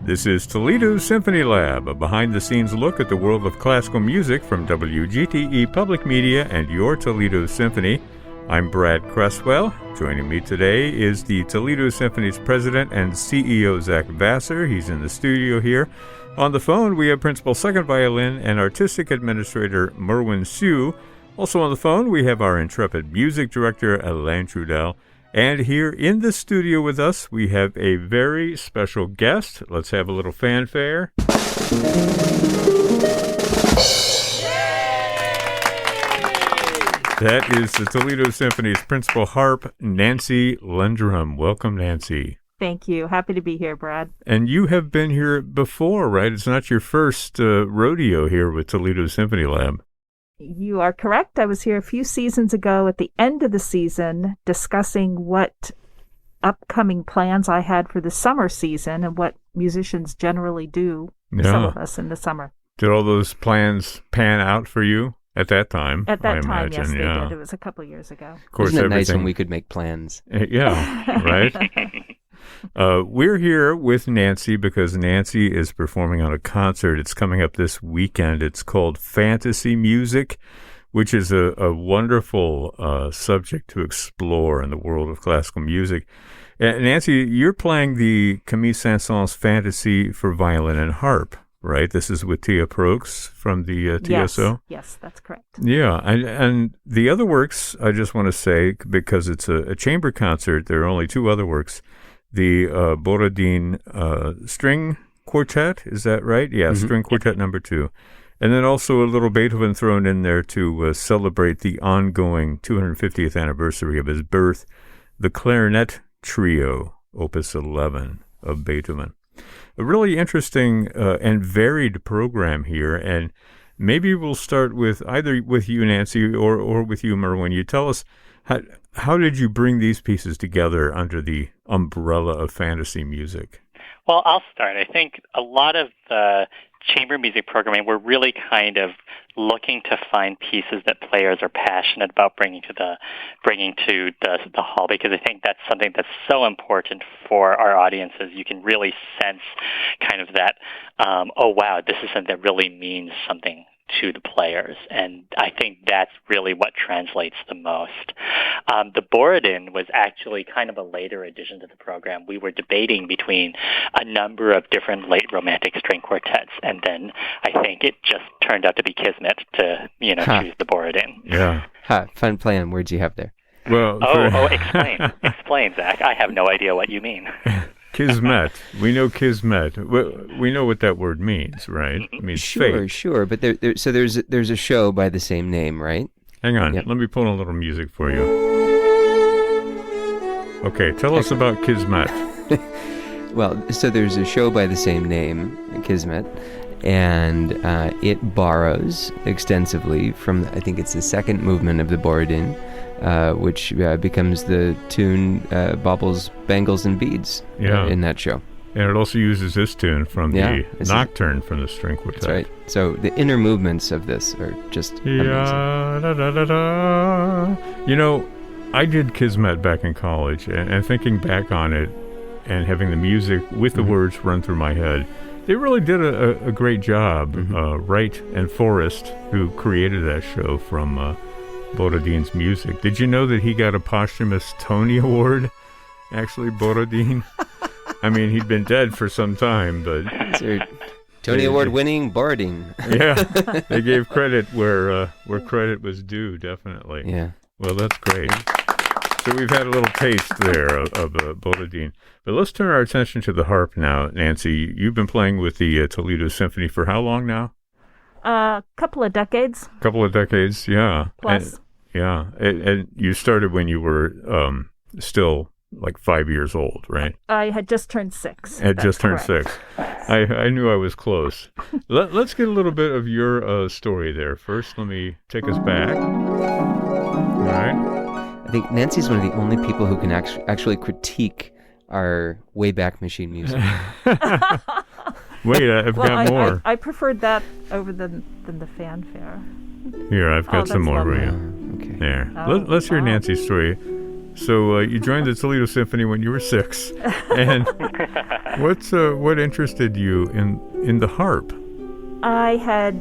This is Toledo Symphony Lab, a behind-the-scenes look at the world of classical music from WGTE Public Media and your Toledo Symphony. I'm Brad Cresswell. Joining me today is the Toledo Symphony's president and CEO, Zach Vassar. He's in the studio here. On the phone, we have Principal Second Violin and Artistic Administrator Merwin Sue. Also on the phone, we have our intrepid music director, Alain Trudel. And here in the studio with us, we have a very special guest. Let's have a little fanfare. That is the Toledo Symphony's principal harp, Nancy Lendrim. Welcome, Nancy. Thank you. Happy to be here, Brad. And you have been here before, right? It's not your first rodeo here with Toledo Symphony Lab. You are correct. I was here a few seasons ago at the end of the season discussing what upcoming plans I had for the summer season and what musicians generally do, some of us in the summer. Did all those plans pan out for you at that time? At that I time, imagine, yes, they yeah. did. It was a couple of years ago. Of course, Isn't it nice when we could make plans? Yeah, right? We're here with Nancy because Nancy is performing on a concert. It's coming up this weekend. It's called Fantasy Music, which is a wonderful subject to explore in the world of classical music. Nancy, you're playing the Camille Saint-Saëns Fantasy for violin and harp, right? This is with Tia Prokes from the TSO? Yes, that's correct. Yeah, and the other works, I just want to say, because it's a chamber concert, there are only two other works. The Borodin String Quartet, is that right? Yeah, Mm-hmm. String Quartet number 2. And then also a little Beethoven thrown in there to celebrate the ongoing 250th anniversary of his birth, the Clarinet Trio, Opus 11 of Beethoven. A really interesting and varied program here, and maybe we'll start with either with you, Nancy, or with you, Merwin. You tell us, how did you bring these pieces together under the umbrella of fantasy music? Well, I'll start. I think a lot of the chamber music programming, we're really kind of looking to find pieces that players are passionate about bringing to the hall, because I think that's something that's so important for our audiences. You can really sense kind of that, oh wow, this is something that really means something to the players, and I think that's really what translates the most. The Borodin was actually kind of a later addition to the program. We were debating between a number of different late romantic string quartets, and then I think it just turned out to be kismet to choose the Borodin. Yeah. Fun play on words you have there. Well. Explain, Zach. I have no idea what you mean. Kismet. We know kismet. We know what that word means, right? It means fate. Sure. But there's a show by the same name, right? Hang on. Yep. Let me pull in a little music for you. Okay, tell us about Kismet. Well, so there's a show by the same name, Kismet, and it borrows extensively from, I think it's the second movement of the Borodin, which becomes the tune Baubles, Bangles, and Beads in that show. And it also uses this tune from the Nocturne from the String Quartet. That's right. So the inner movements of this are just amazing. Da, da, da, da. I did Kismet back in college, and thinking back on it and having the music with the words run through my head, they really did a great job. Wright and Forrest, who created that show from Borodin's music. Did you know that he got a posthumous Tony Award? Actually, Borodin. I mean, he'd been dead for some time, but Tony Award winning Borodin. Yeah, they gave credit where credit was due. Definitely. Yeah. Well, that's great. So we've had a little taste there of Borodin. But let's turn our attention to the harp now, Nancy. You've been playing with the Toledo Symphony for how long now? Couple of decades. Couple of decades, yeah. Plus. And you started when you were still like 5 years old, right? I had just turned 6. Turned 6. I knew I was close. Let's get a little bit of your story there. First, let me take us back. All right. I think Nancy's one of the only people who can actually critique our Wayback Machine music. Wait, I've got more. I preferred that over than the fanfare. Here, I've got some more for lovely. you. Okay. There. Let's hear Nancy's story. So you joined the Toledo Symphony when you were 6, and what interested you in the harp? I had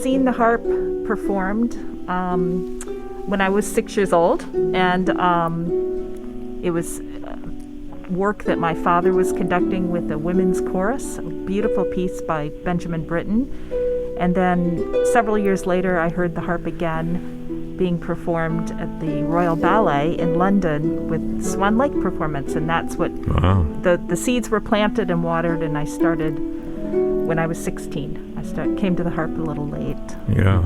seen the harp performed when I was 6 years old, and it was work that my father was conducting with a women's chorus, a beautiful piece by Benjamin Britten. And then several years later, I heard the harp again being performed at the Royal Ballet in London with Swan Lake performance, and that's what the seeds were planted and watered, and I started when I was 16. I came to the harp a little late. Yeah,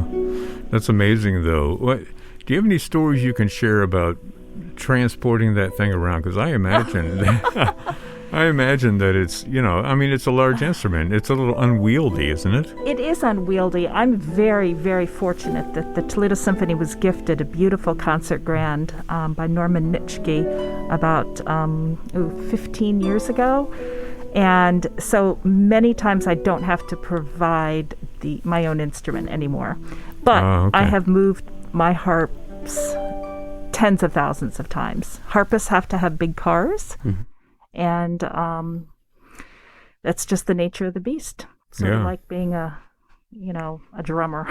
that's amazing, though. Do you have any stories you can share about transporting that thing around? Because I imagine that it's, it's a large instrument. It's a little unwieldy, isn't it? It is unwieldy. I'm very, very fortunate that the Toledo Symphony was gifted a beautiful concert grand by Norman Nitschke about 15 years ago. And so many times I don't have to provide my own instrument anymore. But okay. I have moved my harps tens of thousands of times. Harpists have to have big cars, and that's just the nature of the beast. Sort of like being a drummer.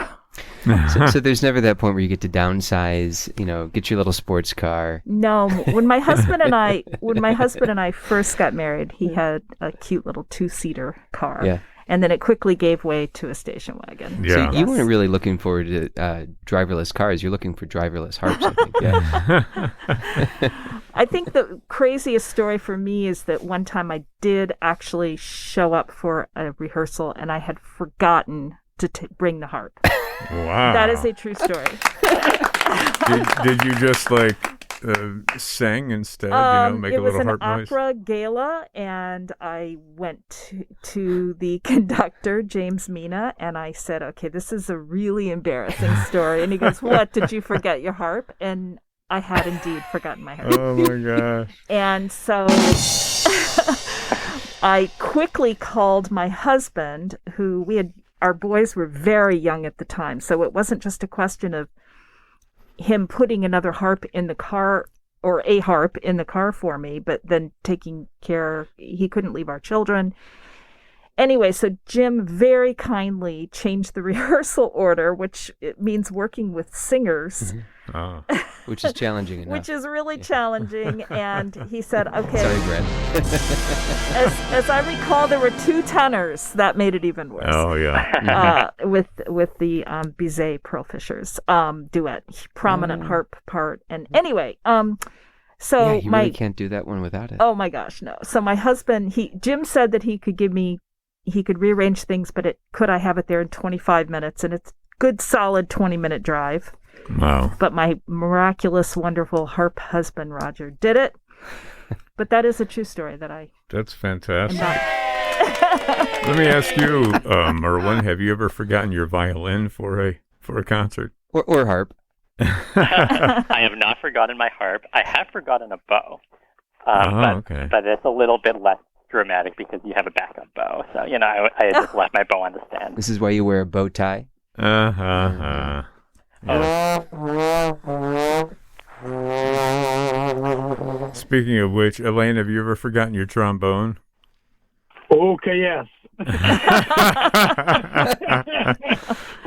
So there's never that point where you get to downsize, get your little sports car. No, when my husband and I first got married, he had a cute little 2-seater car. Yeah. And then it quickly gave way to a station wagon. Yeah. So you weren't really looking forward to driverless cars. You're looking for driverless harps, I think. Yeah. I think the craziest story for me is that one time I did actually show up for a rehearsal, and I had forgotten to bring the harp. Wow. That is a true story. Did you just sing instead? Make a little harp noise? It was an opera gala, and I went to the conductor, James Mina, and I said, "Okay, this is a really embarrassing story." And he goes, "What? Did you forget your harp?" And I had indeed forgotten my harp. Oh my gosh! And so I quickly called my husband, who our boys were very young at the time, so it wasn't just a question of him putting another harp in the car, or a harp in the car for me, but then taking care, he couldn't leave our children. Anyway, so Jim very kindly changed the rehearsal order, which it means working with singers. Which is challenging enough. Which is really challenging. And he said, okay. Sorry, Brad. as I recall, there were 2 tenors. That made it even worse. Oh, yeah. With the Bizet Pearl Fishers duet, prominent harp part. And anyway, so you really can't do that one without it. Oh my gosh, no. So my husband, Jim said that he could rearrange things, but could I have it there in 25 minutes? And it's good, solid 20-minute drive. Wow. But my miraculous, wonderful harp husband, Roger, did it. But that is a true story that I... That's fantastic. Let me ask you, Merwin, have you ever forgotten your violin for a concert? Or harp? I have not forgotten my harp. I have forgotten a bow. But it's a little bit less dramatic because you have a backup bow. So, I just left my bow on the stand. This is why you wear a bow tie? Speaking of which, Elaine, have you ever forgotten your trombone? Okay, yes.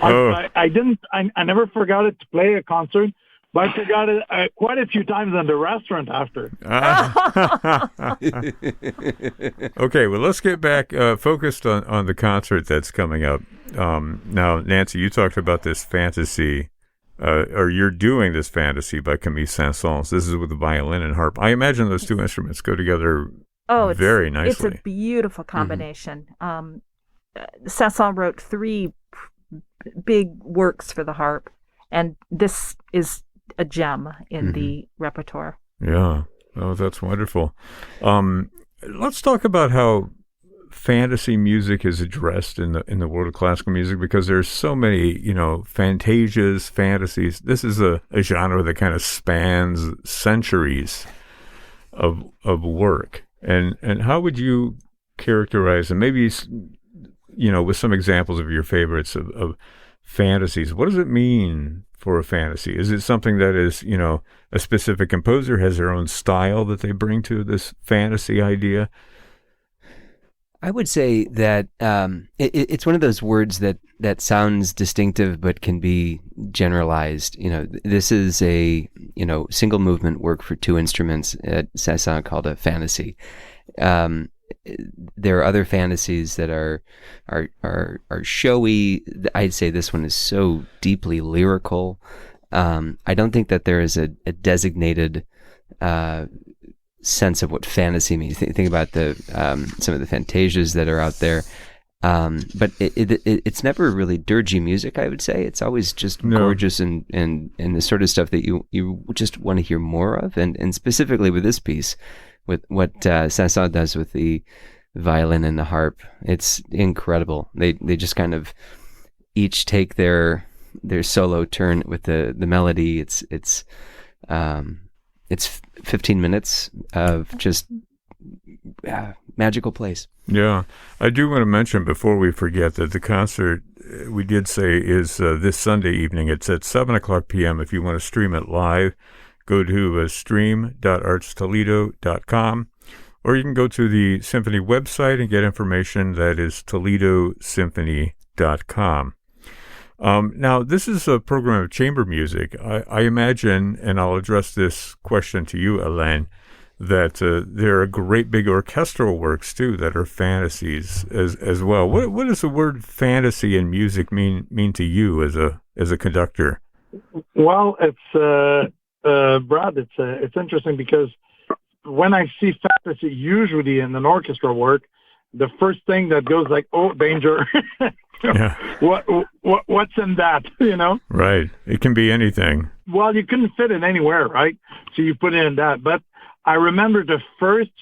I didn't. I never forgot it to play a concert, but I forgot it quite a few times in the restaurant after. Okay, well, let's get back focused on the concert that's coming up. Now, Nancy, you talked about this fantasy, or you're doing this fantasy by Camille Saint-Saëns. This is with the violin and harp. I imagine those 2 instruments go together very nicely. It's a beautiful combination. Saint-Saëns wrote 3 big works for the harp, and this is a gem in the repertoire. Yeah. Oh, that's wonderful. Let's talk about how fantasy music is addressed in the world of classical music, because there's so many, fantasias, fantasies. This is a genre that kind of spans centuries of work. And how would you characterize, and maybe, with some examples of your favorites of fantasies. What does it mean for a fantasy? Is it something that is, a specific composer has their own style that they bring to this fantasy idea? I would say that it's one of those words that sounds distinctive but can be generalized. This is a single movement work for two instruments at Saint-Saëns called a fantasy. There are other fantasies that are showy. I'd say this one is so deeply lyrical. I don't think that there is a designated sense of what fantasy means. Think about some of the fantasias that are out there, but it's never really dirgy music. I would say it's always just gorgeous and the sort of stuff that you just want to hear more of. And specifically with this piece, with what Saint-Saëns does with the violin and the harp, it's incredible. They just kind of each take their solo turn with the melody. It's 15 minutes of just magical place. Yeah. I do want to mention before we forget that the concert we did say is this Sunday evening. It's at 7 o'clock p.m. If you want to stream it live, go to stream.artstoledo.com, or you can go to the Symphony website and get information. That is ToledoSymphony.com. Now, this is a program of chamber music. I imagine, and I'll address this question to you, Alain, that there are great big orchestral works, too, that are fantasies as well. What does the word fantasy in music mean to you as a conductor? Well, it's Brad, it's interesting because when I see fantasy, usually in an orchestral work, the first thing that goes like, oh, danger. Yeah. What's in that, Right. It can be anything. Well, you couldn't fit it anywhere, right? So you put it in that. But I remember the first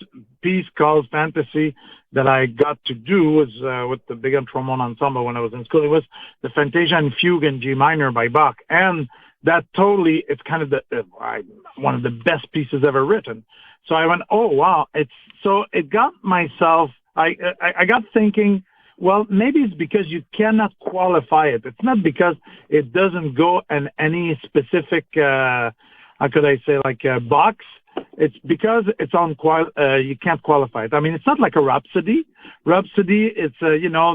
piece called Fantasy that I got to do was with the Big and Trombone Ensemble when I was in school. It was the Fantasia and Fugue in G minor by Bach. And that totally, it's kind of one of the best pieces ever written. So I went, oh, wow. It got myself, I got thinking, well, maybe it's because you cannot qualify it. It's not because it doesn't go in any specific, how could I say, box. It's because it's you can't qualify it. I mean, it's not like a rhapsody. Rhapsody, it's,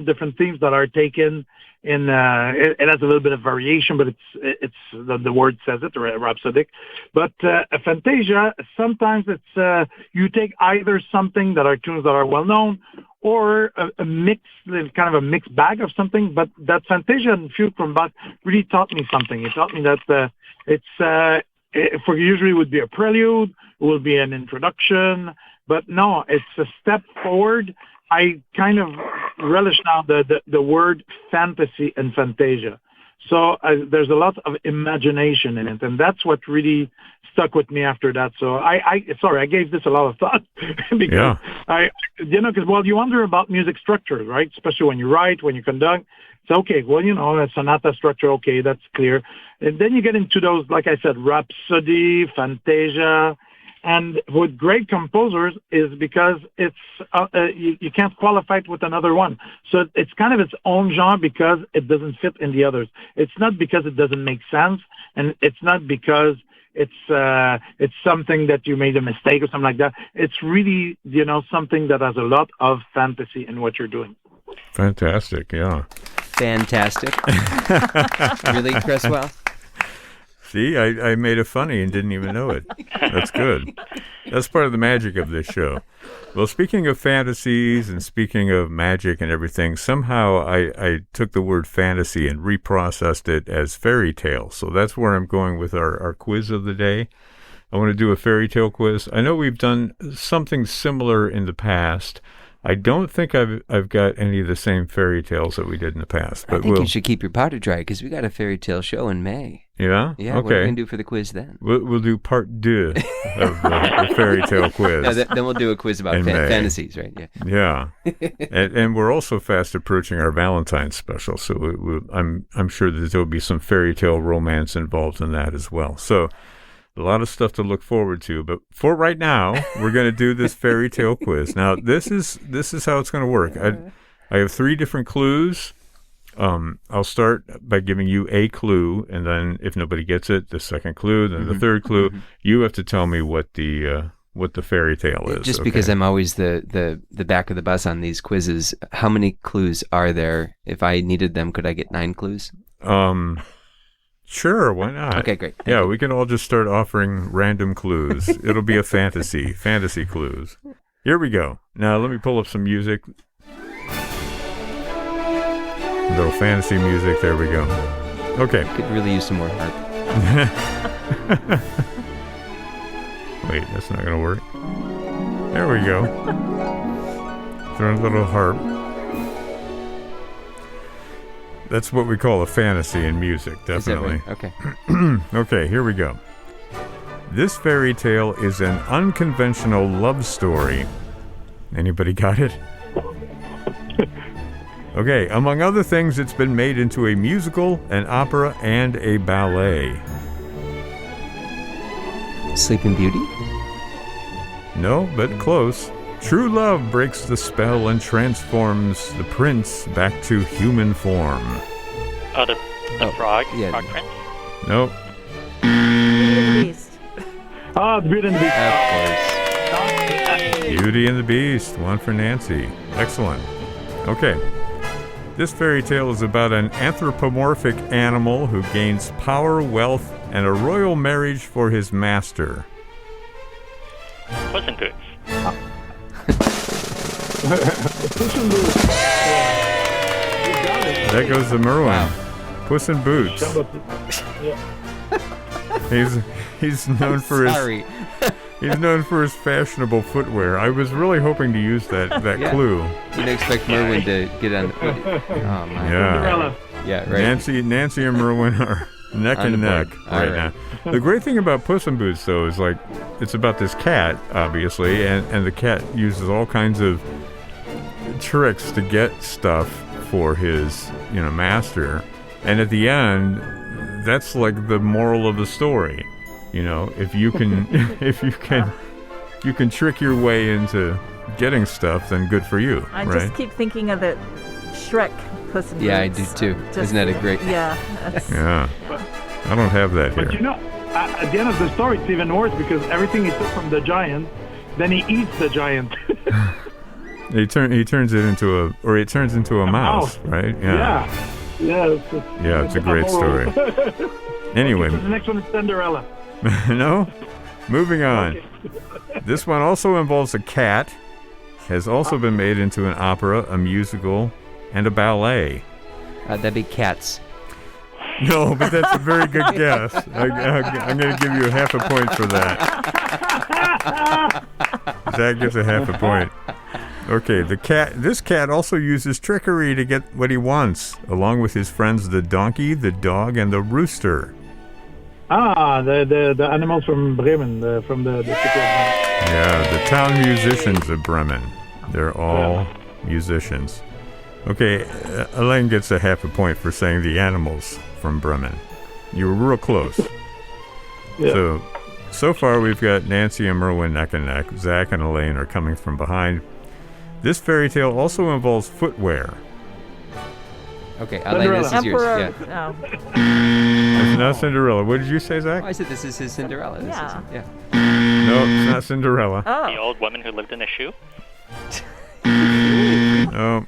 different themes that are taken in, it has a little bit of variation, but it's the word says it, rhapsodic. But a Fantasia, sometimes it's, you take either something that are tunes that are well known, or a mix, kind of a mixed bag of something. But that Fantasia and Fugue from Bach really taught me something. It taught me that usually would be a prelude, it will be an introduction, but no, it's a step forward. I kind of relish now the word fantasy and Fantasia. So there's a lot of imagination in it, and that's what really stuck with me after that. So I gave this a lot of thought because because you wonder about music structures, right? Especially when you write, when you conduct. It's okay. Well, a sonata structure, okay, that's clear. And then you get into those, like I said, Rhapsody, Fantasia, and with great composers is because it's you can't qualify it with another one. So it's kind of its own genre because it doesn't fit in the others. It's not because it doesn't make sense, and it's not because it's something that you made a mistake or something like that. It's really something that has a lot of fantasy in what you're doing. Fantastic, yeah. Fantastic. Really, Cresswell? See, I made it funny and didn't even know it. That's good. That's part of the magic of this show. Well, speaking of fantasies and speaking of magic and everything, somehow I took the word fantasy and reprocessed it as fairy tale. So that's where I'm going with our quiz of the day. I want to do a fairy tale quiz. I know we've done something similar in the past. I don't think I've got any of the same fairy tales that we did in the past. But I think you should keep your powder dry because we got a fairy tale show in May. Yeah? Yeah, okay. What are we going to do for the quiz then? We'll do part 2 of the fairy tale quiz. No, then we'll do a quiz about fantasies, right? Yeah. Yeah. and we're also fast approaching our Valentine's special, so I'm sure that there'll be some fairy tale romance involved in that as well. So a lot of stuff to look forward to, but for right now, we're going to do this fairy tale quiz. Now, this is how it's going to work. I have 3 different clues. I'll start by giving you a clue, and then if nobody gets it, the second clue, then the third clue. You have to tell me what the fairy tale is. Just because I'm always the back of the bus on these quizzes, how many clues are there? If I needed them, could I get 9 clues? Sure, why not? Okay, great. Yeah, we can all just start offering random clues. It'll be a fantasy clues. Here we go. Now let me pull up some music. Little fantasy music. There we go. Okay. Could really use some more harp. Wait, that's not going to work. There we go. Throw a little harp. That's what we call a fantasy in music, definitely. Is that right? Okay. Okay, here we go. This fairy tale is an unconventional love story. Anybody got it? Okay, among other things, it's been made into a musical, an opera, and a ballet. Sleeping Beauty? No, but close. True love breaks the spell and transforms the prince back to human form. Oh, the frog? yeah. Frog Prince? Nope. Beast. The Beauty and the Beast. Of course. Beauty and the Beast. One for Nancy. Excellent. Okay. This fairy tale is about an anthropomorphic animal who gains power, wealth, and a royal marriage for his master. Puss in Boots. Puss in Boots. You got it. That goes to Merwin. Wow. Puss in Boots. He's known for Sorry. he's known for his fashionable footwear. I was really hoping to use that Yeah. clue. You didn't expect Merwin to get on. Oh my. Yeah. Cinderella. Yeah. Right. Nancy and Merwin are neck On and the neck board. right All right. now. The great thing about Puss in Boots, though, is like it's about this cat, obviously, and the cat uses all kinds of tricks to get stuff for his, master. And at the end, that's like the moral of the story. If you can, you can trick your way into getting stuff, then good for you, I right? just keep thinking of the Shrek Puss in Boots. Yeah, I do too. Isn't that a great? Yeah. That's, Yeah. I don't have that here. But at the end of the story, it's even worse because everything he took from the giant, then he eats the giant. He turns it into a mouse, right? Yeah. It's a great story. Anyway, The next one is Cinderella. no? Moving on. Okay. This one also involves a cat, has also been made into an opera, a musical, and a ballet. That'd be Cats. No, but that's a very good guess. I'm going to give you half a point for that. Zach gets a half a point. Okay, this cat also uses trickery to get what he wants, along with his friends the donkey, the dog, and the rooster. The animals from Bremen, from the city of Bremen. Yeah, the town musicians of Bremen. They're all musicians. Okay, Elaine gets a half a point for saying the animals from Bremen. You were real close. Yeah. So far we've got Nancy and Merwin neck and neck. Zach and Elaine are coming from behind. This fairy tale also involves footwear. Okay, Elaine, this is yours. Emperor. Yeah. Oh. It's not Cinderella. What did you say, Zach? Oh, I said this is his Cinderella. Yeah. No, it's not Cinderella. The Oh. old woman who lived in a shoe? No.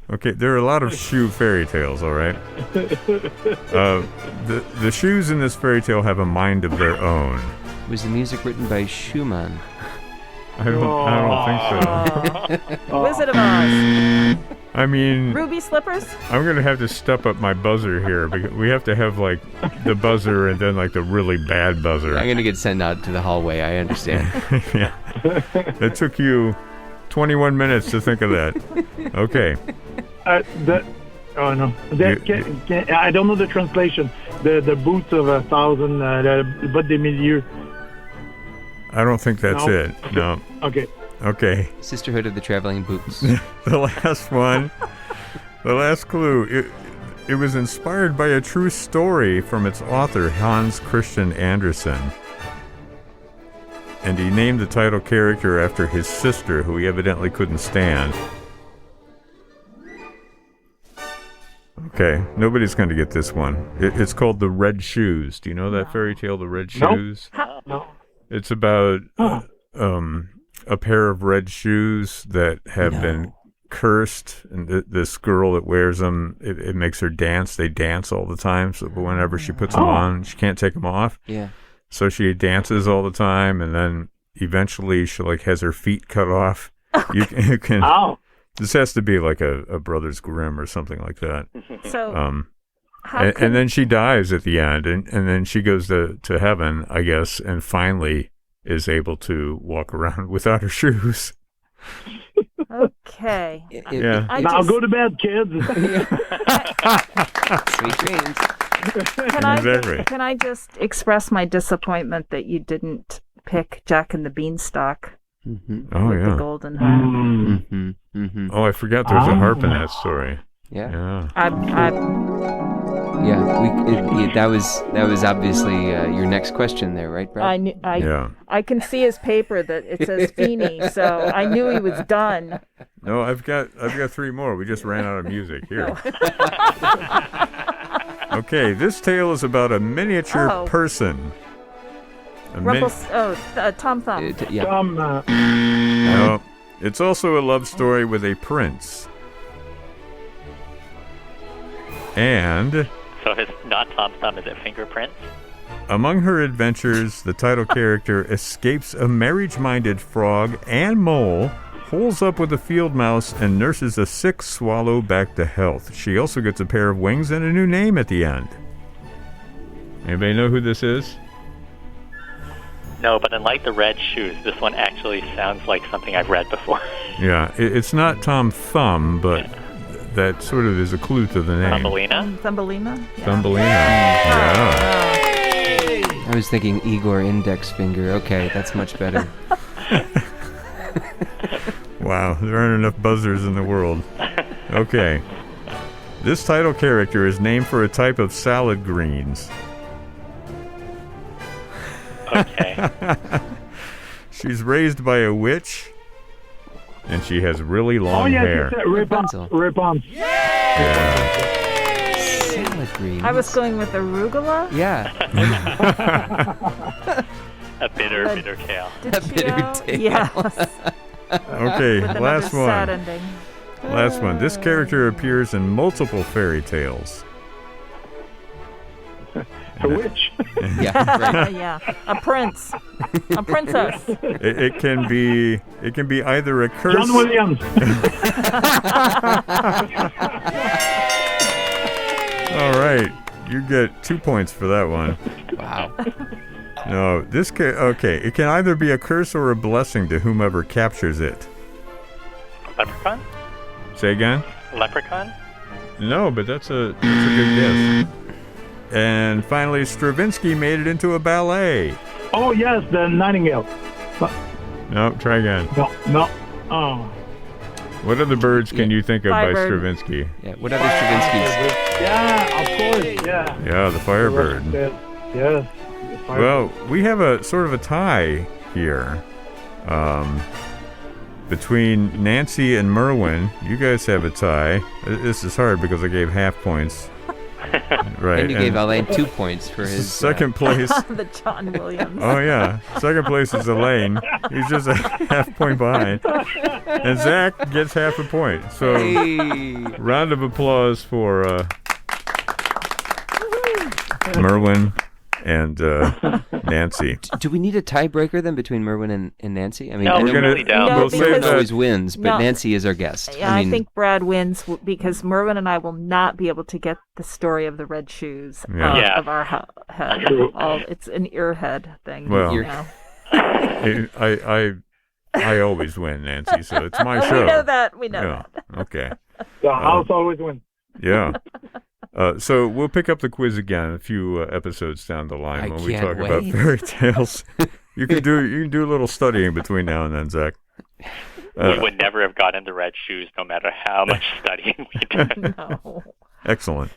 Okay, there are a lot of shoe fairy tales, all right? The shoes in this fairy tale have a mind of their own. Was the music written by Schumann? I don't think so. Wizard of Oz. I mean, Ruby slippers? I'm going to have to step up my buzzer here because we have to have like the buzzer and then like the really bad buzzer. I'm going to get sent out to the hallway. I understand. Yeah. It took you 21 minutes to think of that. Okay. I don't know the translation. The boots of 1,000, the bottes des milieux. I don't think that's No. it. No. Okay. Sisterhood of the Traveling Boots. The last one. The last clue. It was inspired by a true story from its author, Hans Christian Andersen. And he named the title character after his sister, who he evidently couldn't stand. Okay, nobody's going to get this one. It's called The Red Shoes. Do you know that fairy tale, The Red Nope. Shoes? No. It's about a pair of red shoes that have been cursed, and this girl that wears them, it makes her dance. They dance all the time, so but whenever she puts them on, she can't take them off. Yeah. So she dances all the time, and then eventually she has her feet cut off. You can. Oh. This has to be like a Brothers Grimm or something like that. So, and then she dies at the end, and then she goes to heaven, I guess, and finally is able to walk around without her shoes. okay. Yeah. Now go to bed, kids. Sweet dreams. Exactly. Can I just express my disappointment that you didn't pick Jack and the Beanstalk Oh, with the yeah. golden harp? Mm-hmm. Mm-hmm. Oh, I forgot there's a harp in that story. Yeah. Yeah. Yeah. That was obviously your next question there, right, Brad? I can see his paper that it says Feeney, so I knew he was done. No, I've got 3 more. We just ran out of music here. Okay, this tale is about a miniature person. Tom Thumb. Yeah. No, it's also a love story with a prince. And So it's not Tom Thumb, is it Fingerprints? among her adventures, the title character escapes a marriage-minded frog and mole, holes up with a field mouse, and nurses a sick swallow back to health. She also gets a pair of wings and a new name at the end. Anybody know who this is? No, but unlike the Red Shoes, this one actually sounds like something I've read before. Yeah, it's not Tom Thumb, but that sort of is a clue to the name. Thumbelina? Thumbelina? Yeah. Thumbelina. Yeah. I was thinking Igor Index Finger. Okay, that's much better. Wow, there aren't enough buzzers in the world. Okay. This title character is named for a type of salad greens. Okay. She's raised by a witch, and she has really long hair. Rapunzel. Rip-on. Yeah. Salad greens. I was going with arugula. Yeah. A bitter tail. A bitter tail. Yes. Okay, With last another sad one. ending. Last one. This character appears in multiple fairy tales. A witch. Yeah, right. Yeah. A prince. A princess. It can be either a curse. John Williams. All right, you get 2 points for that one. Wow. No, okay. It can either be a curse or a blessing to whomever captures it. Leprechaun? Say again? Leprechaun? No, but that's a good guess. And finally, Stravinsky made it into a ballet. Oh, yes, the Nightingale. No, try again. No. Oh. What other birds can you think of by Firebird. Stravinsky? Yeah. What other Stravinskys? Yeah, of course, yeah. Yeah, the Firebird. Yes. Well, we have a sort of a tie here between Nancy and Merwin. You guys have a tie. This is hard because I gave half points. Right. And you gave Alain 2 points for his... second place. The John Williams. Oh, yeah. Second place is Elaine. He's just a half point behind. And Zach gets half a point. So, Hey. round of applause for Merwin and Nancy. Do we need a tiebreaker then between Merwin and Nancy? I mean, No, I we know really don't. No, We'll because- save Merwin that. always wins, but No. Nancy is our guest. Yeah, I think Brad wins because Merwin and I will not be able to get the story of the red shoes Yeah. out Yeah. of our head. True. It's an earhead thing. Well- you know. I always win, Nancy, so it's my show. We know that. We know Yeah. that. Okay. The house always wins. Yeah. So we'll pick up the quiz again a few episodes down the line I when we can't talk about wait. fairy tales. You can do a little studying between now and then, Zach. We would never have gotten the Red Shoes no matter how much studying we did. No. Excellent.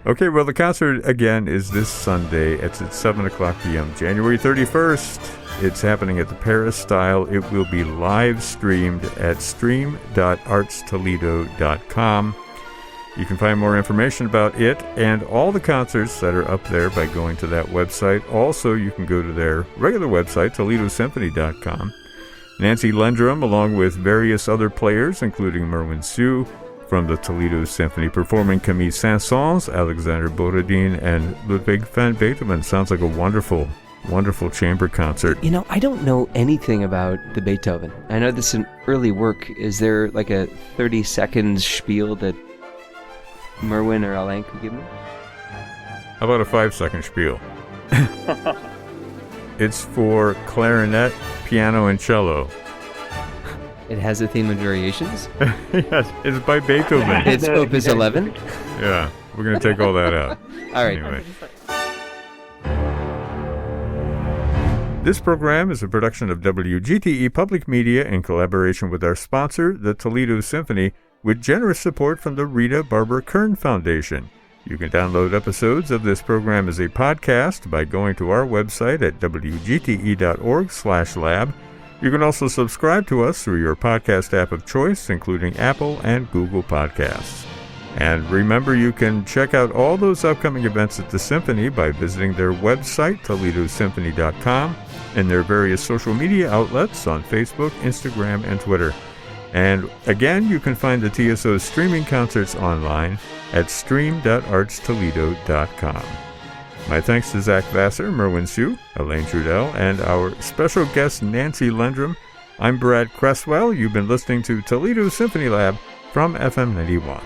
Okay, well, the concert, again, is this Sunday. It's at 7 o'clock p.m., January 31st. It's happening at the Paris Style. It will be live streamed at stream.artstoledo.com. You can find more information about it and all the concerts that are up there by going to that website. Also, you can go to their regular website, ToledoSymphony.com. Nancy Lendrim, along with various other players, including Merwin Siu from the Toledo Symphony, performing Camille Saint-Saëns, Alexander Borodin, and Ludwig van Beethoven. Sounds like a wonderful, wonderful chamber concert. You know, I don't know anything about the Beethoven. I know this is an early work. Is there like a 30-second spiel that Merwin or Alain could give me? How about a 5-second spiel? It's for clarinet, piano, and cello. It has a theme of variations? Yes, it's by Beethoven. It's Opus 11? Yeah, we're going to take all that out. All right. Anyway. This program is a production of WGTE Public Media in collaboration with our sponsor, the Toledo Symphony, with generous support from the Rita Barber Kern Foundation. You can download episodes of this program as a podcast by going to our website at wgte.org/lab. You can also subscribe to us through your podcast app of choice, including Apple and Google Podcasts. And remember, you can check out all those upcoming events at the Symphony by visiting their website, ToledoSymphony.com, and their various social media outlets on Facebook, Instagram, and Twitter. And again, you can find the TSO's streaming concerts online at stream.artstoledo.com. My thanks to Zach Vassar, Merwin Siu, Elaine Trudell, and our special guest Nancy Lendrim. I'm Brad Cresswell. You've been listening to Toledo Symphony Lab from FM 91.